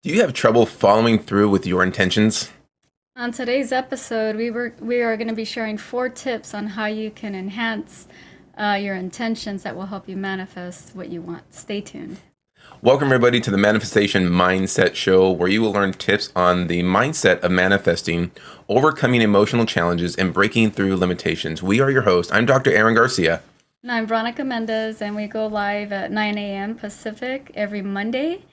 Do you have trouble following through with your intentions? On today's episode, we are going to be sharing 4 tips on how you can enhance your intentions that will help you manifest what you want. Stay tuned. Welcome, everybody, to the Manifestation Mindset Show, where you will learn tips on the mindset of manifesting, overcoming emotional challenges, and breaking through limitations. We are your host. I'm Dr. Aaron Garcia. And I'm Veronica Mendez, and we go live at 9 a.m. Pacific every Monday.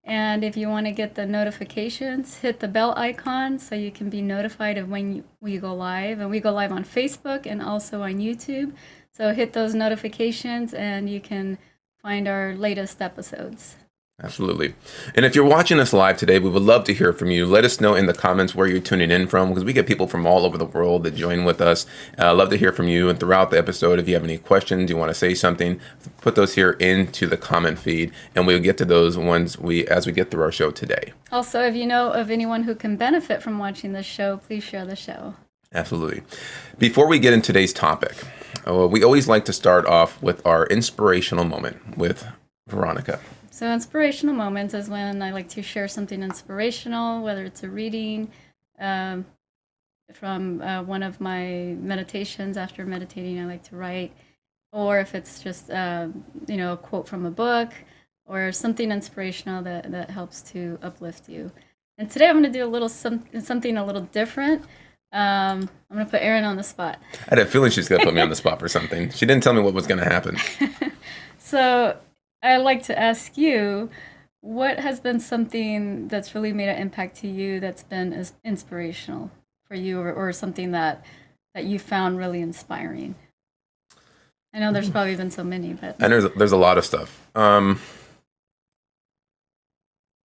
And if you want to get the notifications, hit the bell icon so you can be notified of when we go live. And we go live on Facebook and also on YouTube. So hit those notifications and you can find our latest episodes. Absolutely. And if you're watching us live today, we would love to hear from you. Let us know in the comments where you're tuning in from, because we get people from all over the world that join with us. Love to hear from you. And throughout the episode, if you have any questions, you want to say something, put those here into the comment feed, and we'll get to those ones as we get through our show today. Also, if you know of anyone who can benefit from watching this show, please share the show. Absolutely. Before we get into today's topic, we always like to start off with our inspirational moment with Veronica. So inspirational moments is when I like to share something inspirational, whether it's a reading from one of my meditations. After meditating, I like to write, or if it's just a quote from a book or something inspirational that helps to uplift you. And today I'm going to do something a little different. I'm going to put Erin on the spot. I had a feeling she's going to put me on the spot for something. She didn't tell me what was going to happen. So I'd like to ask you, what has been something that's really made an impact to you that's been inspirational for you, or something that you found really inspiring? I know there's probably been so many, but... And there's a lot of stuff. I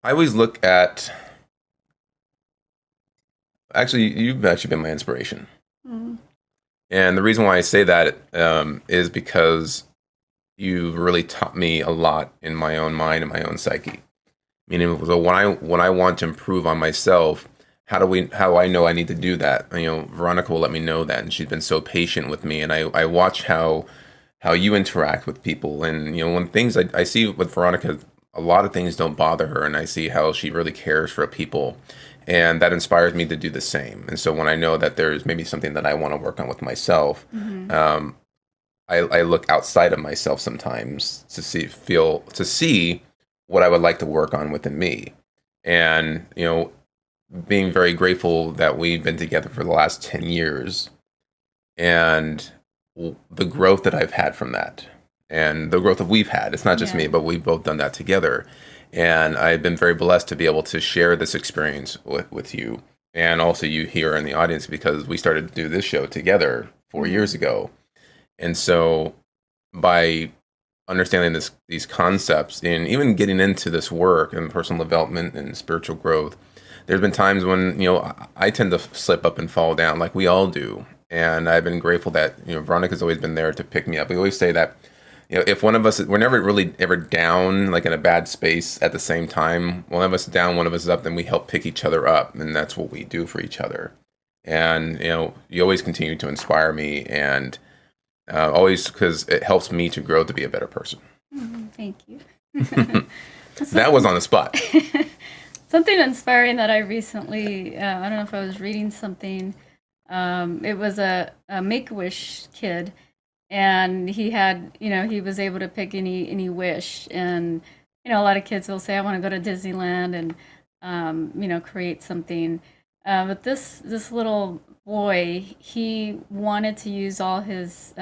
always look at... Actually, you've actually been my inspiration. Mm-hmm. And the reason why I say that is because you've really taught me a lot in my own mind and my own psyche. Meaning, so when I want to improve on myself, how I know I need to do that? Veronica will let me know that, and she's been so patient with me. And I watch how you interact with people, and when things I see with Veronica, a lot of things don't bother her, and I see how she really cares for people, and that inspires me to do the same. And so when I know that there's maybe something that I want to work on with myself, mm-hmm. I look outside of myself sometimes to see what I would like to work on within me. And, being very grateful that we've been together for the last 10 years and the growth that I've had from that and the growth that we've had. It's not just me, but we've both done that together. And I've been very blessed to be able to share this experience with you, and also you here in the audience, because we started to do this show together 4 mm-hmm. years ago. And so by understanding these concepts and even getting into this work and personal development and spiritual growth, there's been times when, I tend to slip up and fall down like we all do. And I've been grateful that, Veronica's always been there to pick me up. We always say that, if one of us, we're never really ever down, like in a bad space at the same time. One of us is down, one of us is up, then we help pick each other up. And that's what we do for each other. And, you always continue to inspire me, and always, because it helps me to grow to be a better person. Thank you. That was on the spot. Something inspiring that I recently, I don't know if I was reading something. It was a Make-A-Wish kid, and he had, he was able to pick any wish. And, a lot of kids will say, I want to go to Disneyland and, create something. But this little boy, he wanted to use all his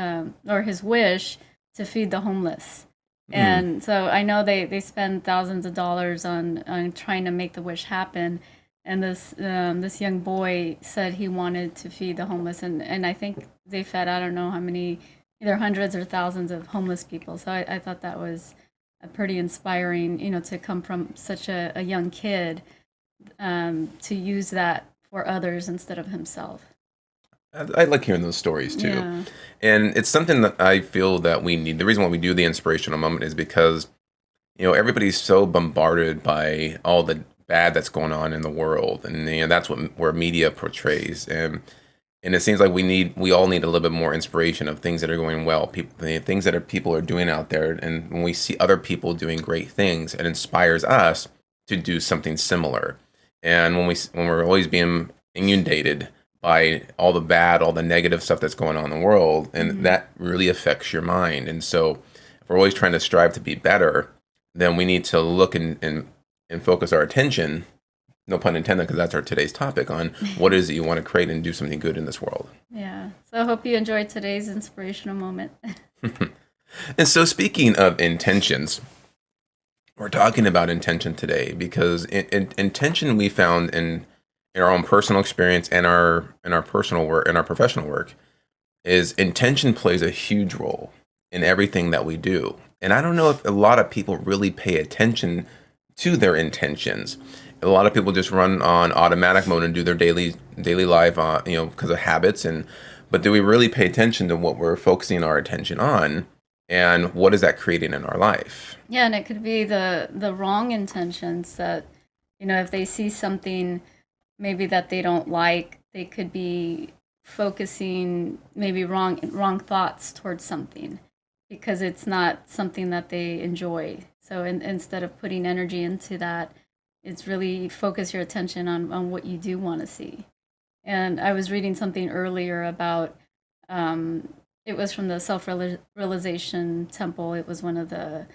wish to feed the homeless. Mm. And so I know they spend thousands of dollars on trying to make the wish happen. And this young boy said he wanted to feed the homeless, and I think they fed, I don't know how many, either hundreds or thousands of homeless people. So I thought that was a pretty inspiring, to come from such a young kid, to use that for others instead of himself. I like hearing those stories too. Yeah. And it's something that I feel that we need. The reason why we do the inspirational moment is because, everybody's so bombarded by all the bad that's going on in the world. And that's where media portrays. And it seems like we all need a little bit more inspiration of things that are going well, things that people are doing out there. And when we see other people doing great things, it inspires us to do something similar. And when we're always being inundated by all the bad, all the negative stuff that's going on in the world, and that really affects your mind. And so if we're always trying to strive to be better, then we need to look and focus our attention, no pun intended, because that's our today's topic, on what it is that you want to create and do something good in this world. Yeah. So I hope you enjoyed today's inspirational moment. And so speaking of intentions, we're talking about intention today because intention we found in our own personal experience and our personal work and our professional work is intention plays a huge role in everything that we do. And I don't know if a lot of people really pay attention to their intentions. A lot of people just run on automatic mode and do their daily life, because of habits. But do we really pay attention to what we're focusing our attention on, and what is that creating in our life? Yeah, and it could be the wrong intentions that, if they see something maybe that they don't like, they could be focusing maybe wrong thoughts towards something because it's not something that they enjoy. So instead of putting energy into that, it's really focus your attention on what you do want to see. And I was reading something earlier about, it was from the Self-Realization Temple. It was one of the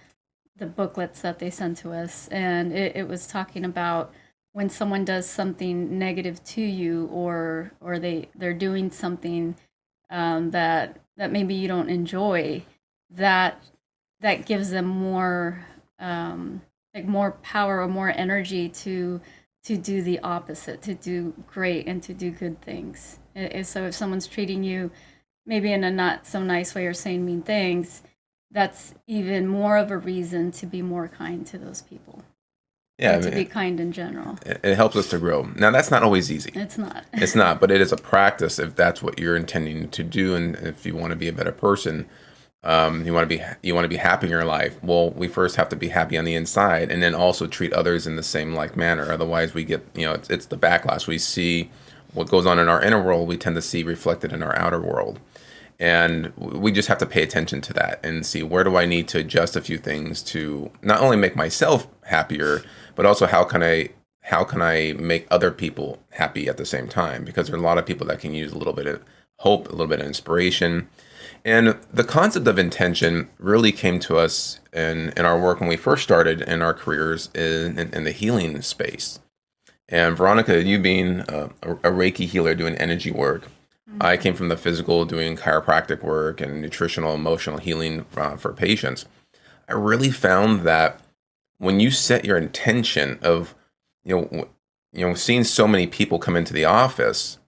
booklets that they sent to us. And it was talking about when someone does something negative to you, or they're doing something that maybe you don't enjoy, that gives them more more power or more energy to do the opposite, to do great and to do good things. So if someone's treating you maybe in a not so nice way or saying mean things, that's even more of a reason to be more kind to those people. Yeah, to be kind in general. It helps us to grow. Now, that's not always easy. It's not. It's not, but it is a practice if that's what you're intending to do, and if you want to be a better person, you want to be happy in your life. Well, we first have to be happy on the inside, and then also treat others in the same like manner. Otherwise, we get it's the backlash. We see what goes on in our inner world. We tend to see reflected in our outer world. And we just have to pay attention to that and see where do I need to adjust a few things to not only make myself happier, but also how can I make other people happy at the same time? Because there are a lot of people that can use a little bit of hope, a little bit of inspiration. And the concept of intention really came to us in our work when we first started in our careers in the healing space. And Veronica, you being a Reiki healer doing energy work, I came from the physical, doing chiropractic work and nutritional, emotional healing for patients. I really found that when you set your intention of, seeing so many people come into the office,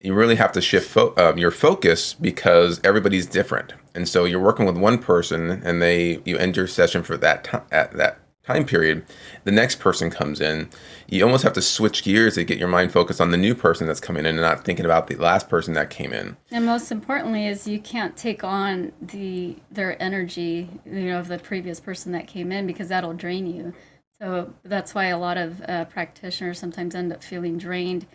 you really have to shift your focus because everybody's different. And so you're working with one person, and you end your session for at that time period. The next person comes in. You almost have to switch gears to get your mind focused on the new person that's coming in and not thinking about the last person that came in. And most importantly is you can't take on their energy, of the previous person that came in, because that'll drain you. So that's why a lot of practitioners sometimes end up feeling drained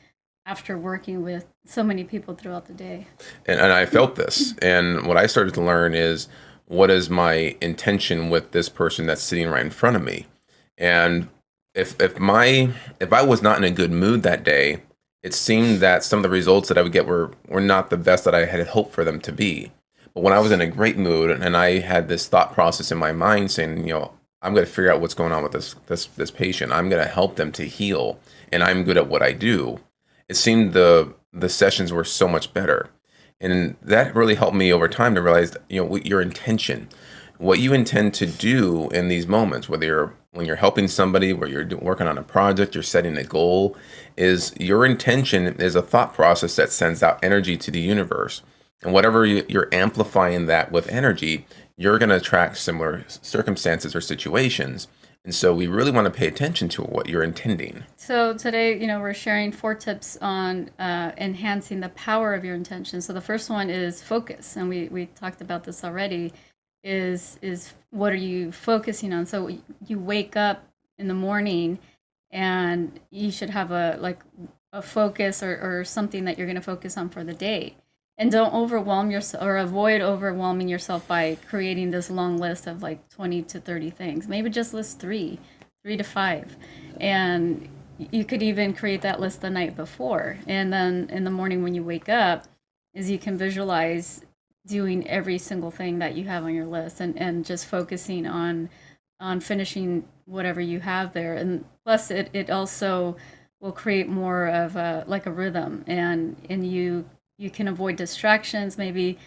after working with so many people throughout the day. And I felt this. And what I started to learn is, what is my intention with this person that's sitting right in front of me? And if I was not in a good mood that day, it seemed that some of the results that I would get were not the best that I had hoped for them to be. But when I was in a great mood and I had this thought process in my mind saying, I'm going to figure out what's going on with this patient. I'm going to help them to heal, and I'm good at what I do. It seemed the sessions were so much better. And that really helped me over time to realize, your intention, what you intend to do in these moments, when you're helping somebody, where you're working on a project, you're setting a goal, is your intention is a thought process that sends out energy to the universe. And whatever you're amplifying that with energy, you're going to attract similar circumstances or situations. And so we really want to pay attention to what you're intending. So today, we're sharing 4 tips on enhancing the power of your intention. So the first one is focus. And we talked about this already, is what are you focusing on? So you wake up in the morning and you should have a focus or something that you're going to focus on for the day. And don't overwhelm yourself, or avoid overwhelming yourself by creating this long list of 20 to 30 things. Maybe just list 3. 3 to 5. And you could even create that list the night before. And then in the morning when you wake up, is you can visualize doing every single thing that you have on your list, and just focusing on finishing whatever you have there. And plus it also will create more of a like a rhythm, and you can avoid distractions, maybe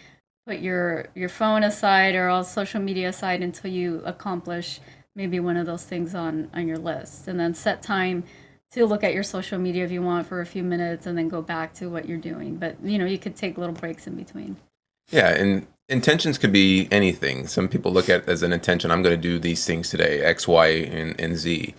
put your phone aside or all social media aside until you accomplish maybe one of those things on your list, and then set time to look at your social media if you want for a few minutes, and then go back to what you're doing. But you could take little breaks in between. Yeah, and intentions could be anything. Some people look at it as an intention. I'm going to do these things today, X, Y, and Z.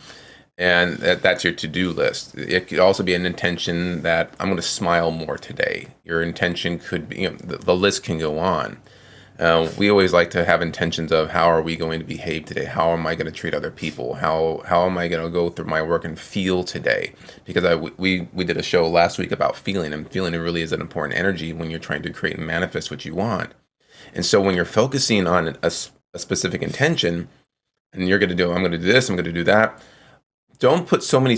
And that's your to-do list. It could also be an intention that I'm going to smile more today. Your intention could be, the list can go on. We always like to have intentions of how are we going to behave today? How am I going to treat other people? How am I going to go through my work and feel today? Because we did a show last week about feeling, and feeling really is an important energy when you're trying to create and manifest what you want. And so when you're focusing on a specific intention, and you're going to do, I'm going to do this, I'm going to do that. Don't put so many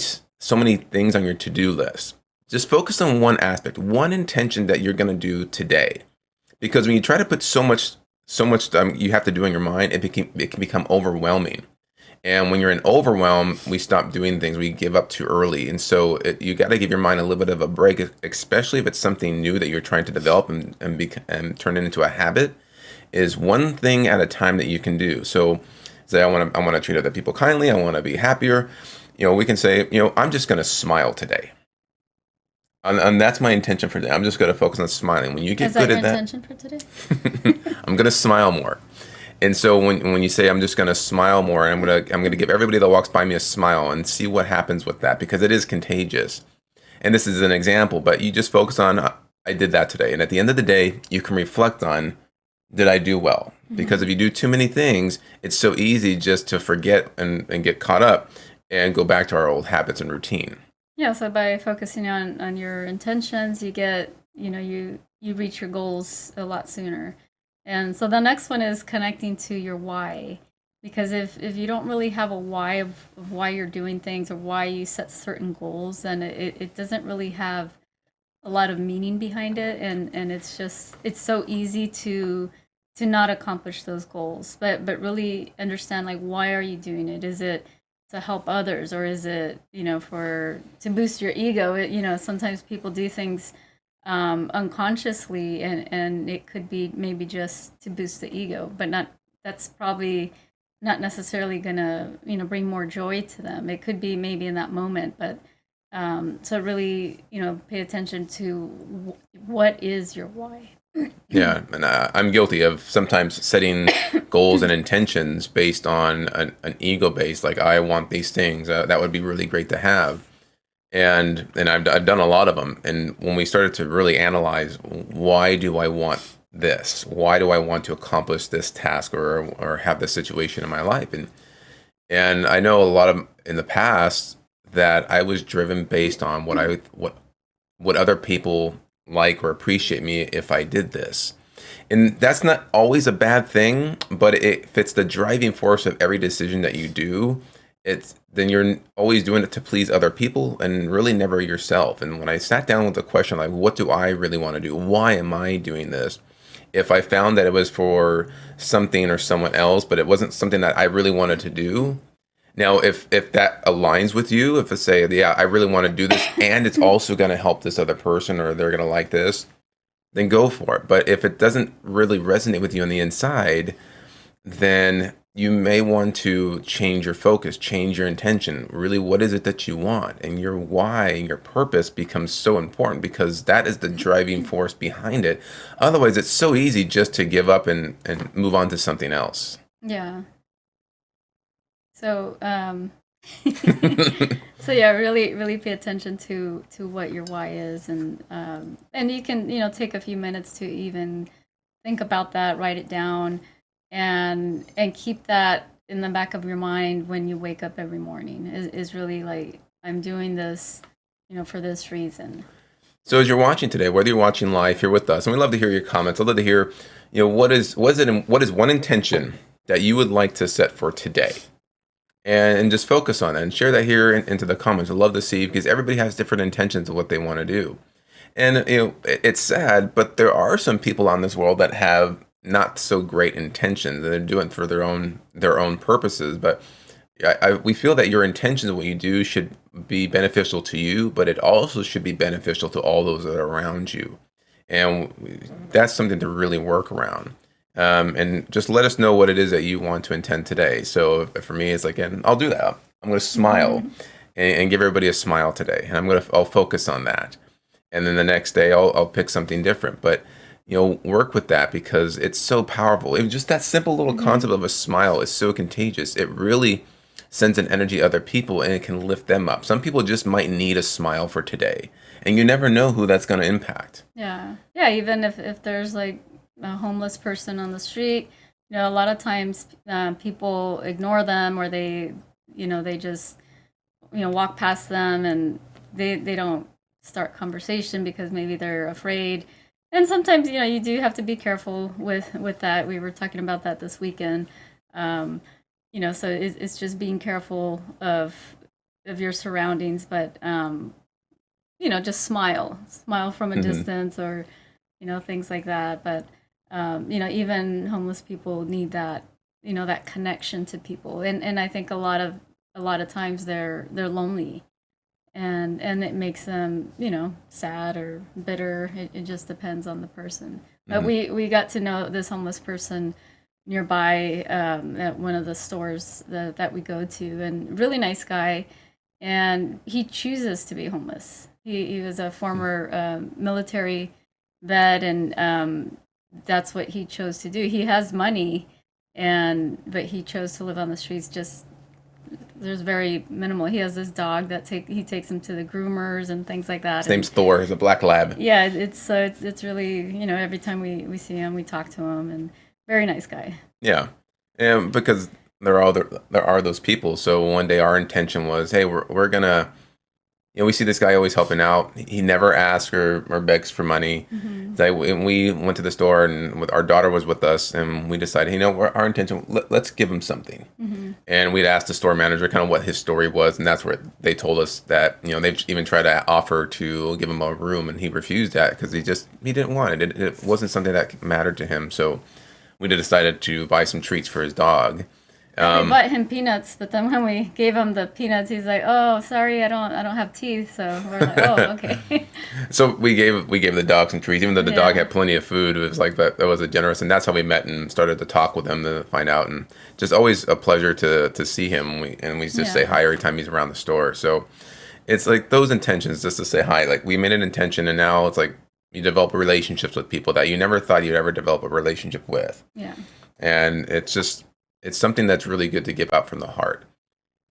things on your to-do list. Just focus on one aspect, one intention that you're going to do today. Because when you try to put so much you have to do in your mind, it can become overwhelming. And when you're in overwhelm, we stop doing things. We give up too early. And so you got to give your mind a little bit of a break, especially if it's something new that you're trying to develop and turn it into a habit. Is one thing at a time that you can do. So say I want to treat other people kindly. I want to be happier. We can say, I'm just going to smile today. And that's my intention for today. I'm just going to focus on smiling. When you get good at that. Is that your intention for today? I'm going to smile more. And so when you say I'm just going to smile more, I'm going to give everybody that walks by me a smile and see what happens with that, because it is contagious. And this is an example, but you just focus on I did that today. And at the end of the day, you can reflect on, did I do well? Because if you do too many things, it's so easy just to forget and get caught up and go back to our old habits and routine. Yeah, so by focusing on your intentions, you get, you reach your goals a lot sooner. And so the next one is connecting to your why. Because if you don't really have a why of why you're doing things or why you set certain goals, then it doesn't really have a lot of meaning behind it. And it's so easy to not accomplish those goals. But really understand, like, why are you doing it? Is it to help others, or is it to boost your ego? Sometimes people do things unconsciously, and it could be maybe just to boost the ego, but that's probably not necessarily gonna bring more joy to them. It could be maybe in that moment, but so really pay attention to what is your why. Yeah, and I'm guilty of sometimes setting goals and intentions based on an ego base, like I want these things. That would be really great to have, and I've done a lot of them. And when we started to really analyze, why do I want this? Why do I want to accomplish this task or have this situation in my life? And I know a lot of in the past that I was driven based on what other people like or appreciate me if I did this. And that's not always a bad thing, but if it's the driving force of every decision that you do, then you're always doing it to please other people and really never yourself. And when I sat down with the question, like, what do I really want to do? Why am I doing this? If I found that it was for something or someone else, but it wasn't something that I really wanted to do. Now, if that aligns with you, if I say, yeah, I really want to do this, and it's also going to help this other person, or they're going to like this, then go for it. But if it doesn't really resonate with you on the inside, then you may want to change your focus, change your intention. Really, what is it that you want? And your why, your purpose becomes so important, because that is the driving force behind it. Otherwise, it's so easy just to give up and move on to something else. Yeah. So, so yeah, really pay attention to what your why is, and you can take a few minutes to even think about that, write it down, and keep that in the back of your mind when you wake up every morning. Is really like, I'm doing this, for this reason. So as you're watching today, whether you're watching live here with us, and we'd love to hear your comments. I'd love to hear, what is one intention that you would like to set for today? and just focus on it and share that here into the comments. I'd love to see, because everybody has different intentions of what they want to do. And it's sad, but there are some people on this world that have not so great intentions, and they're doing it for their own purposes. But we feel that your intentions of what you do should be beneficial to you, but it also should be beneficial to all those that are around you. And that's something to really work around. And just let us know what it is that you want to intend today. So for me, it's like, and I'll do that. I'm going to smile and give everybody a smile today, and I'll focus on that. And then the next day, I'll pick something different. But work with that, because it's so powerful. Even just that simple little concept of a smile is so contagious. It really sends an energy to other people, and it can lift them up. Some people just might need a smile for today, and you never know who that's going to impact. Yeah. Yeah. Even if there's like a homeless person on the street, a lot of times people ignore them, or they just, walk past them, and they don't start conversation because maybe they're afraid. And sometimes, you do have to be careful with that. We were talking about that this weekend. So it's just being careful of your surroundings, but just smile from a distance, or things like that. But even homeless people need that, that connection to people, and I think a lot of times they're lonely, and it makes them sad or bitter. It just depends on the person. But we got to know this homeless person nearby at one of the stores that we go to, and really nice guy, and he chooses to be homeless. He was a former military vet, and that's what he chose to do. He has money, but he chose to live on the streets. Just there's very minimal. He has this dog that he takes him to the groomers and things like that. His name's Thor. He's a black lab. Yeah, it's really, every time we see him, we talk to him, and very nice guy. Yeah, and because there are those people. So one day our intention was, hey, we're gonna, we see this guy always helping out. He never asks or begs for money. So and we went to the store, and our daughter was with us, and we decided, our intention, let's give him something. And we'd asked the store manager kind of what his story was, and that's where they told us that they've even tried to offer to give him a room, and he refused that because he didn't want it. It wasn't something that mattered to him. So we decided to buy some treats for his dog. We bought him peanuts, but then when we gave him the peanuts, he's like, "Oh, sorry, I don't have teeth." So we're like, "Oh, okay." So we gave the dog some treats, even though the dog had plenty of food. It was like that was a generous, and that's how we met and started to talk with him to find out. And just always a pleasure to see him. We just say hi every time he's around the store. So it's like those intentions, just to say hi. Like we made an intention, and now it's like you develop relationships with people that you never thought you'd ever develop a relationship with. Yeah. And it's something that's really good to give out from the heart.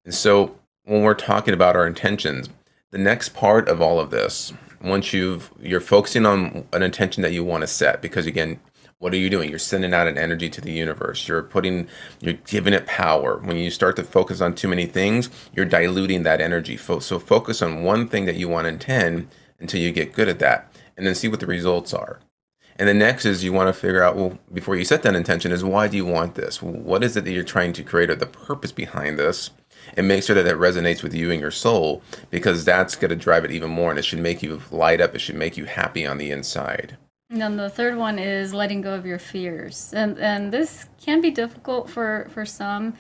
And so when we're talking about our intentions, the next part of all of this, once you're focusing on an intention that you want to set, because again, what are you doing? You're sending out an energy to the universe. You're giving it power. When you start to focus on too many things, you're diluting that energy. So focus on one thing that you want to intend until you get good at that, and then see what the results are. And the next is you want to figure out, well, before you set that intention, is why do you want this? What is it that you're trying to create, or the purpose behind this? And make sure that it resonates with you and your soul, because that's going to drive it even more, and it should make you light up. It should make you happy on the inside. And then the third one is letting go of your fears. And this can be difficult for some,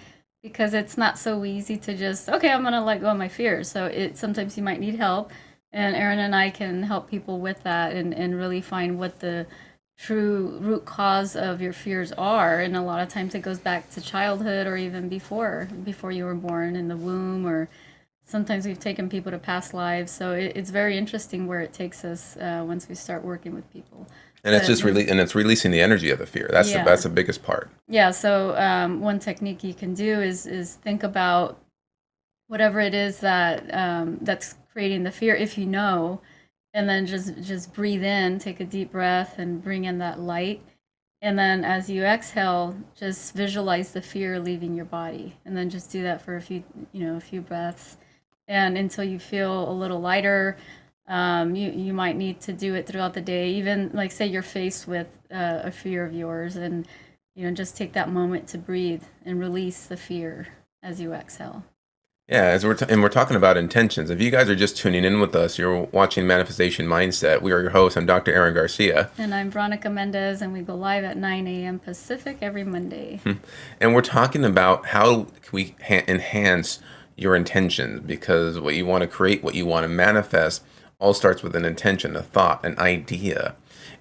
because it's not so easy to just, okay, I'm going to let go of my fears. So sometimes you might need help. And Aaron and I can help people with that, and really find what the true root cause of your fears are. And a lot of times it goes back to childhood, or even before you were born in the womb, or sometimes we've taken people to past lives. So it's very interesting where it takes us once we start working with people. And it's just it's releasing the energy of the fear. That's the biggest part. Yeah. So one technique you can do is think about whatever it is that's creating the fear, if you know. And then just breathe in, take a deep breath, and bring in that light. And then as you exhale, just visualize the fear leaving your body. And then just do that for a few breaths. And until you feel a little lighter, you might need to do it throughout the day. Even like say you're faced with a fear of yours, and just take that moment to breathe and release the fear. as you exhale. Yeah, and we're talking about intentions. If you guys are just tuning in with us, you're watching Manifestation Mindset. We are your hosts. I'm Dr. Aaron Garcia. And I'm Veronica Mendez, and we go live at 9 a.m. Pacific every Monday. And we're talking about how can we enhance your intentions, because what you want to create, what you want to manifest, all starts with an intention, a thought, an idea.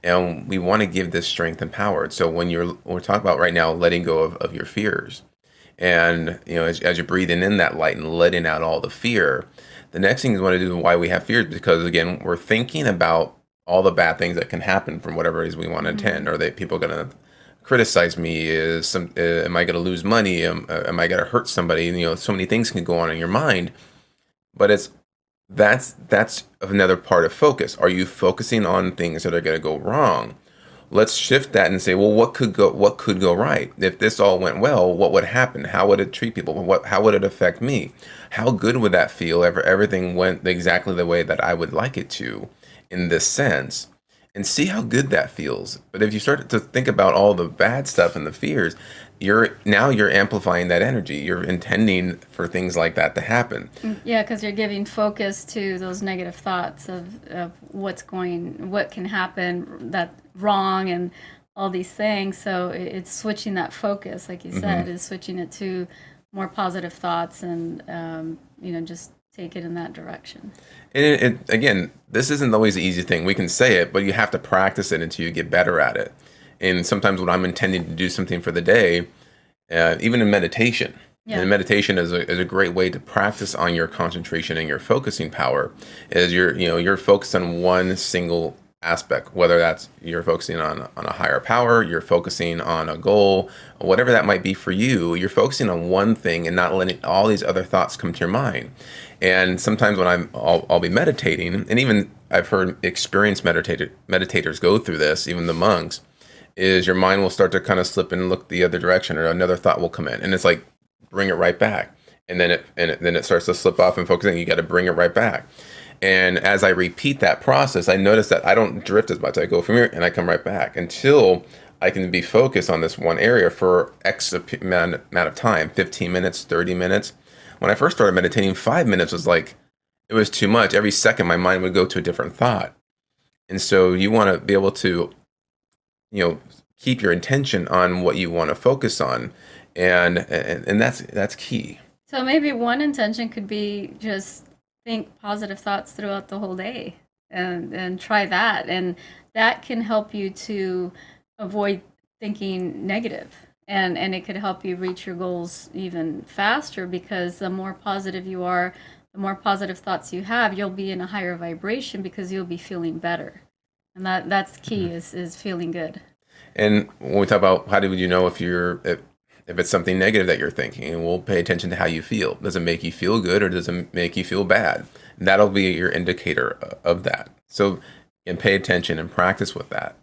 And we want to give this strength and power. So we're talking about right now letting go of your fears. And as you're breathing in that light and letting out all the fear, the next thing you want to do, why we have fears, because again, we're thinking about all the bad things that can happen from whatever it is we want to attend, or that people are going to criticize me. Am I going to lose money? Am I going to hurt somebody? So many things can go on in your mind, but that's another part of focus. Are you focusing on things that are going to go wrong? Let's shift that and say, well, what could go right? If this all went well, what would happen? How would it treat people? How would it affect me? How good would that feel if everything went exactly the way that I would like it to, in this sense? And see how good that feels. But if you start to think about all the bad stuff and the fears, you're amplifying that energy. You're intending for things like that to happen. Yeah, because you're giving focus to those negative thoughts of what can happen that wrong and all these things. So it's switching that focus, like you said, is switching it to more positive thoughts, and just take it in that direction. And again, this isn't always the easy thing. We can say it, but you have to practice it until you get better at it. And sometimes when I'm intending to do something for the day, even in meditation, and meditation is a great way to practice on your concentration and your focusing power. Is you're focused on one single aspect, whether that's you're focusing on a higher power, you're focusing on a goal, whatever that might be for you. You're focusing on one thing and not letting all these other thoughts come to your mind. And sometimes when I'll be meditating, and even I've heard experienced meditators go through this, even the monks, is your mind will start to kind of slip and look the other direction, or another thought will come in, and it's like, bring it right back. And then it starts to slip off and focus, and you got to bring it right back. And as I repeat that process, I notice that I don't drift as much. I go from here and I come right back until I can be focused on this one area for X amount of time, 15 minutes, 30 minutes. When I first started meditating, 5 minutes was like, it was too much. Every second, my mind would go to a different thought. And so you want to be able to, keep your intention on what you want to focus on. And that's key. So maybe one intention could be just think positive thoughts throughout the whole day, and try that. And that can help you to avoid thinking negative. And it could help you reach your goals even faster, because the more positive you are, the more positive thoughts you have, you'll be in a higher vibration because you'll be feeling better. And that's key, is feeling good. And when we talk about how do you know if it's something negative that you're thinking, and we'll pay attention to how you feel. Does it make you feel good, or does it make you feel bad? And that'll be your indicator of that. So, and pay attention and practice with that.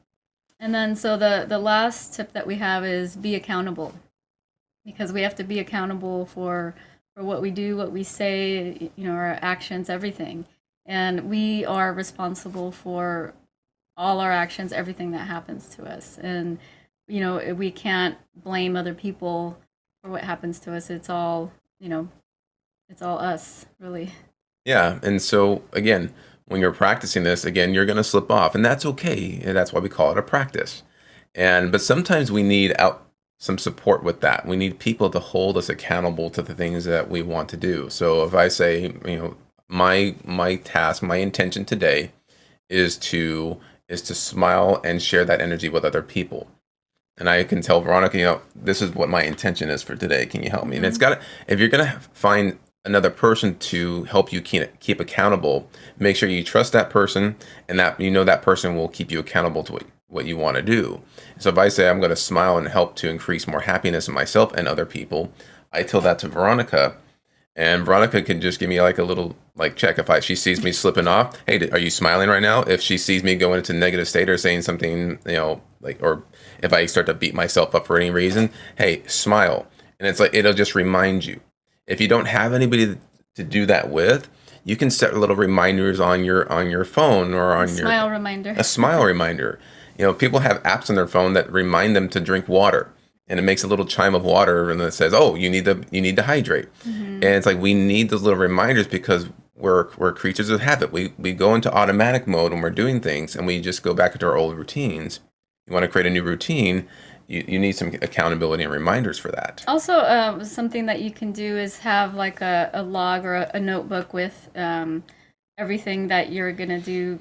And then, so the last tip that we have is be accountable, because we have to be accountable for what we do, what we say, our actions, everything. And we are responsible for all our actions, everything that happens to us. And we can't blame other people for what happens to us. It's all us, really. Yeah. And so again, when you're practicing this, again, you're going to slip off, and that's okay. And that's why we call it a practice. But sometimes we need some support with that. We need people to hold us accountable to the things that we want to do. So if I say, my task, my intention today is to smile and share that energy with other people. And I can tell Veronica, this is what my intention is for today. Can you help me? And if you're going to find another person to help you keep accountable, make sure you trust that person, and that that person will keep you accountable to what you want to do. So if I say I'm going to smile and help to increase more happiness in myself and other people, I tell that to Veronica, and Veronica can just give me like a little check if she sees me slipping off. Hey, are you smiling right now? If she sees me going into a negative state or saying something, or if I start to beat myself up for any reason, hey, smile. And it's like, it'll just remind you. If you don't have anybody to do that with, you can set little reminders on your phone, or on your smile reminder. A smile reminder. People have apps on their phone that remind them to drink water. and it makes a little chime of water, and it says, "Oh, you need to hydrate." And it's like we need those little reminders because we're creatures of habit. We go into automatic mode when we're doing things, and we just go back into our old routines. You want to create a new routine, you need some accountability and reminders for that. Also, something that you can do is have like a log or a notebook with everything that you're gonna do,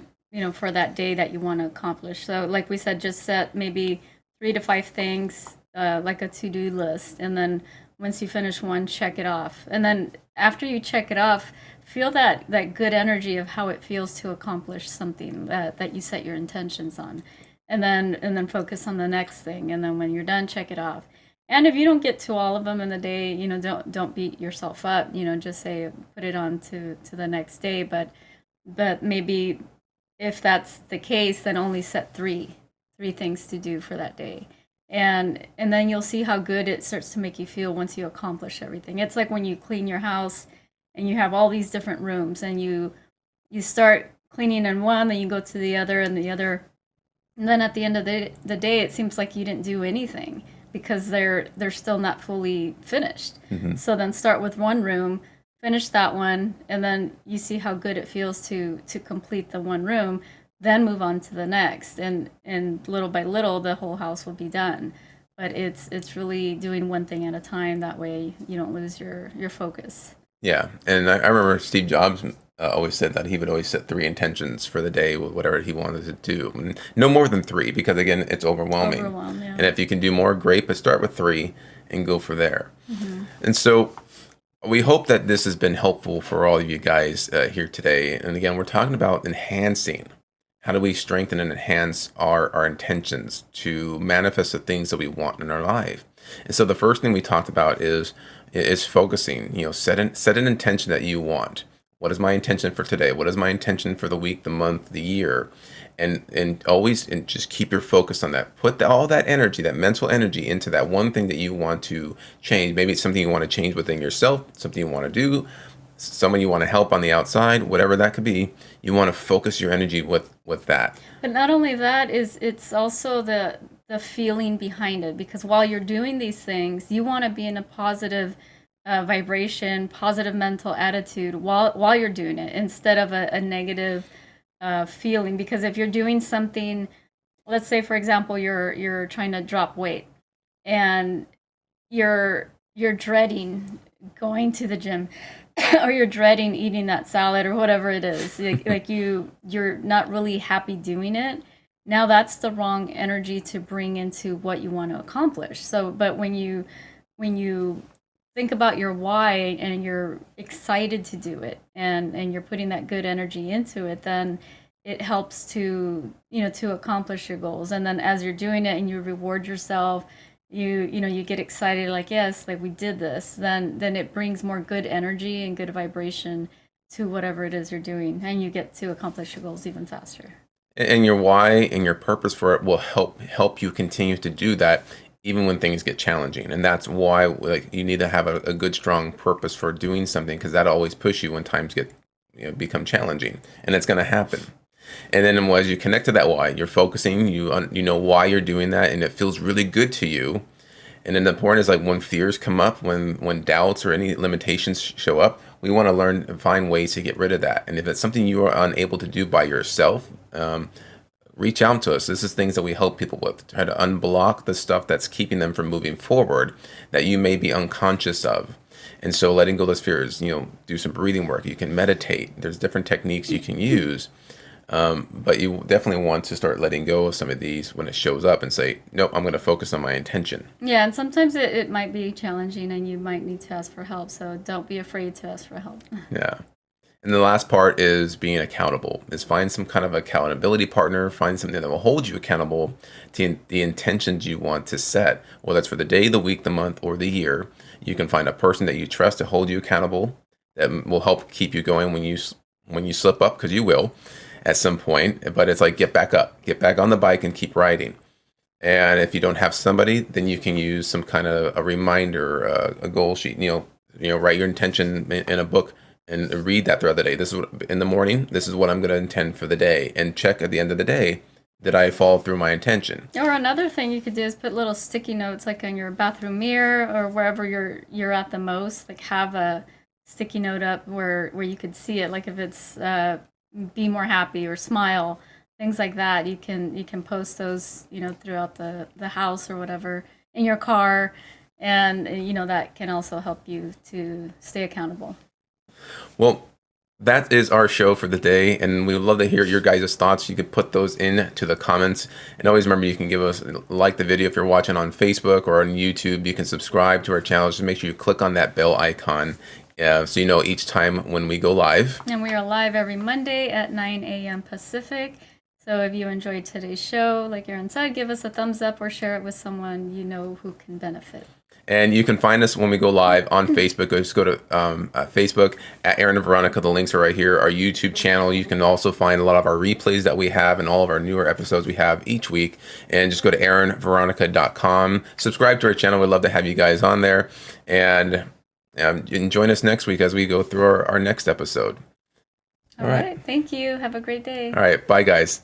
for that day that you want to accomplish. So, like we said, just set maybe 3 to 5 things, like a to-do list, and then once you finish one, check it off. And then after you check it off, feel that good energy of how it feels to accomplish something that you set your intentions on, and then focus on the next thing. And then when you're done, check it off. And if you don't get to all of them in the day, don't beat yourself up. Just say put it on to the next day. But maybe if that's the case, then only set three things to do for that day. And then you'll see how good it starts to make you feel once you accomplish everything. It's like when you clean your house and you have all these different rooms, and you start cleaning in one, then you go to the other and the other, and then at the end of the day, it seems like you didn't do anything because they're still not fully finished. So then start with one room, finish that one, and then you see how good it feels to complete the one room. Then move on to the next, and little by little, the whole house will be done. But it's really doing one thing at a time. That way, you don't lose your focus. Yeah, and I remember Steve Jobs always said that he would always set 3 intentions for the day with whatever he wanted to do. And no more than 3, because again, it's overwhelming. Yeah. And if you can do more, great, but start with 3 and go for there. And so we hope that this has been helpful for all of you guys here today. And again, we're talking about enhancing. How do we strengthen and enhance our intentions to manifest the things that we want in our life? And so the first thing we talked about is focusing. Set an intention that you want. What is my intention for today? What is my intention for the week, the month, the year? And always just keep your focus on that. Put all that energy, that mental energy, into that one thing that you want to change. Maybe it's something you want to change within yourself, something you want to do, someone you want to help on the outside, whatever that could be. You want to focus your energy with that. But not only that, it's also the feeling behind it, because while you're doing these things, you want to be in a positive vibration, positive mental attitude while you're doing it, instead of a negative feeling. Because if you're doing something, let's say for example, you're trying to drop weight, and you're dreading going to the gym, or you're dreading eating that salad or whatever it is, like you're not really happy doing it. Now that's the wrong energy to bring into what you want to accomplish. So, but when you think about your why, and you're excited to do it, and you're putting that good energy into it, then it helps to to accomplish your goals. And then as you're doing it and you reward yourself, you get excited, like, yes, like we did this, then it brings more good energy and good vibration to whatever it is you're doing, and you get to accomplish your goals even faster. And your why and your purpose for it will help you continue to do that even when things get challenging. And that's why, like, you need to have a good strong purpose for doing something, because that'll always push you when times get become challenging, and it's going to happen. And then as you connect to that why, you're focusing, you know why you're doing that, and it feels really good to you. And then the point is, like, when fears come up, when doubts or any limitations show up, we want to learn and find ways to get rid of that. And if it's something you are unable to do by yourself, reach out to us. This is things that we help people with. Try to unblock the stuff that's keeping them from moving forward that you may be unconscious of. And so letting go of those fears, do some breathing work. You can meditate. There's different techniques you can use. But you definitely want to start letting go of some of these when it shows up, and say, nope, I'm going to focus on my intention. Yeah, and sometimes it might be challenging, and you might need to ask for help. So don't be afraid to ask for help. Yeah. And the last part is being accountable. Is find some kind of accountability partner. Find something that will hold you accountable to the intentions you want to set. Whether that's for the day, the week, the month, or the year. You can find a person that you trust to hold you accountable, that will help keep you going when you slip up, because you will at some point. But it's like, get back up, get back on the bike, and keep riding. And if you don't have somebody, then you can use some kind of a reminder, a goal sheet. Write your intention in a book and read that throughout the day. This is what, in the morning, this is what I'm going to intend for the day, and check at the end of the day, did I follow through my intention? Or another thing you could do is put little sticky notes like on your bathroom mirror or wherever you're at the most. Like have a sticky note up where you could see it. Like if it's be more happy or smile, things like that. You can post those, throughout the house or whatever, in your car, and that can also help you to stay accountable. Well, that is our show for the day, and we would love to hear your guys' thoughts. You could put those into the comments, and always remember you can give us like the video if you're watching on Facebook or on YouTube. You can subscribe to our channel. Just make sure you click on that bell icon, so you know each time when we go live. And we are live every Monday at 9 a.m. Pacific. So if you enjoyed today's show, like Aaron said, give us a thumbs up or share it with someone you know who can benefit. And you can find us when we go live on Facebook. Just go to Facebook at Aaron and Veronica. The links are right here. Our YouTube channel. You can also find a lot of our replays that we have and all of our newer episodes we have each week. And just go to aaronveronica.com. Subscribe to our channel. We'd love to have you guys on there. And join us next week as we go through our next episode. All right. Thank you. Have a great day. All right. Bye, guys.